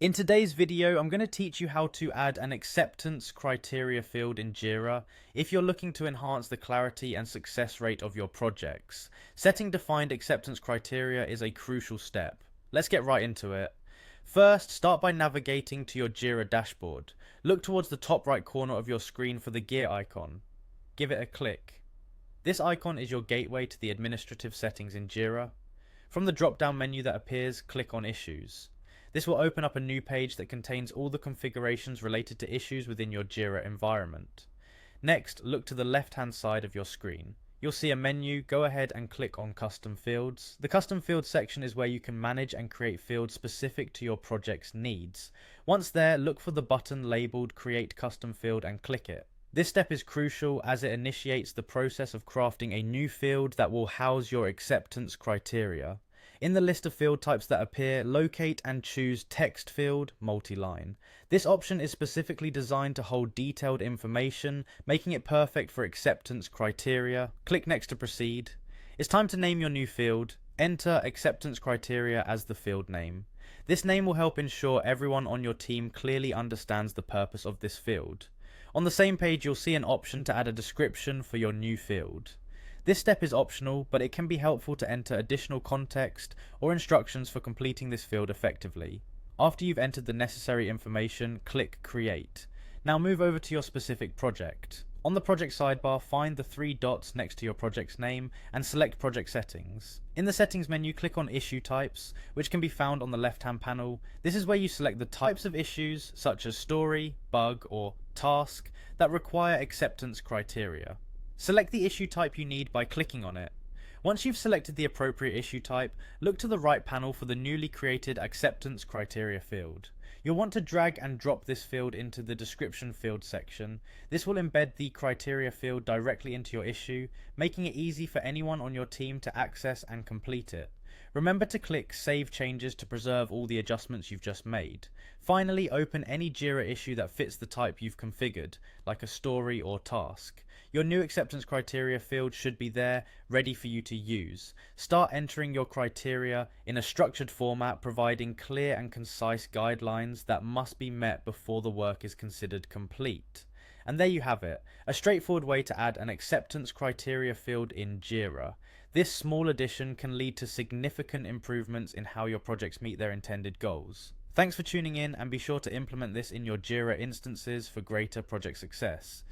In today's video, I'm going to teach you how to add an acceptance criteria field in Jira if you're looking to enhance the clarity and success rate of your projects. Setting defined acceptance criteria is a crucial step. Let's get right into it. First, start by navigating to your Jira dashboard. Look towards the top right corner of your screen for the gear icon. Give it a click. This icon is your gateway to the administrative settings in Jira. From the drop-down menu that appears, click on Issues. This will open up a new page that contains all the configurations related to issues within your Jira environment. Next, look to the left-hand side of your screen. You'll see a menu. Go ahead and click on Custom Fields. The Custom Fields section is where you can manage and create fields specific to your project's needs. Once there, look for the button labeled Create Custom Field and click it. This step is crucial as it initiates the process of crafting a new field that will house your acceptance criteria. In the list of field types that appear, locate and choose Text Field Multi-line. This option is specifically designed to hold detailed information, making it perfect for acceptance criteria. Click Next to proceed. It's time to name your new field. Enter acceptance criteria as the field name. This name will help ensure everyone on your team clearly understands the purpose of this field. On the same page, you'll see an option to add a description for your new field. This step is optional, but it can be helpful to enter additional context or instructions for completing this field effectively. After you've entered the necessary information, click Create. Now move over to your specific project. On the project sidebar, find the three dots next to your project's name and select Project Settings. In the Settings menu, click on Issue Types, which can be found on the left-hand panel. This is where you select the types of issues, such as story, bug, or task, that require acceptance criteria. Select the issue type you need by clicking on it. Once you've selected the appropriate issue type, look to the right panel for the newly created acceptance criteria field. You'll want to drag and drop this field into the description field section. This will embed the criteria field directly into your issue, making it easy for anyone on your team to access and complete it. Remember to click Save Changes to preserve all the adjustments you've just made. Finally, open any Jira issue that fits the type you've configured, like a story or task. Your new acceptance criteria field should be there, ready for you to use. Start entering your criteria in a structured format, providing clear and concise guidelines that must be met before the work is considered complete. And there you have it, a straightforward way to add an acceptance criteria field in Jira. This small addition can lead to significant improvements in how your projects meet their intended goals. Thanks for tuning in, and be sure to implement this in your Jira instances for greater project success.